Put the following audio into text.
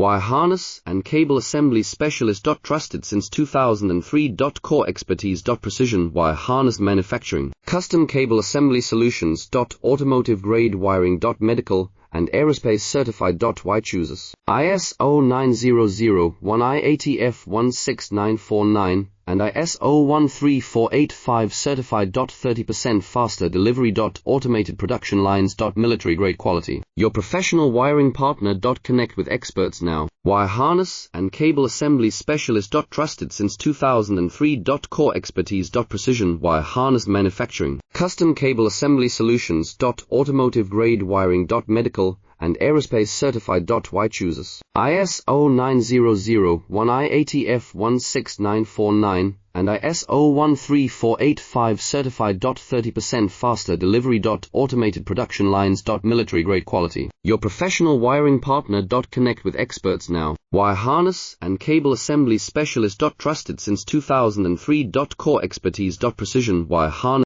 Wire harness and cable assembly specialist. Trusted since 2003. Core expertise. Precision wire harness manufacturing. Custom cable assembly solutions. Automotive grade wiring. Medical and aerospace certified. Why chooses ISO 9001 IATF 16949 and ISO 13485 certified. 30% faster delivery. Automated production lines. Military grade quality. Your professional wiring partner. Connect with experts now. Wire harness and cable assembly specialist. Trusted since 2003. Core expertise. Precision wire harness manufacturing. Custom cable assembly solutions. Automotive grade wiring. Medical and aerospace certified. Why chooses ISO 9001 IATF 16949 and ISO 13485 certified. 30% faster delivery. Automated production lines. Military grade quality. Your professional wiring partner. Connect with experts now. Wire harness and cable assembly specialist. Trusted since 2003. Core expertise. Precision wire harness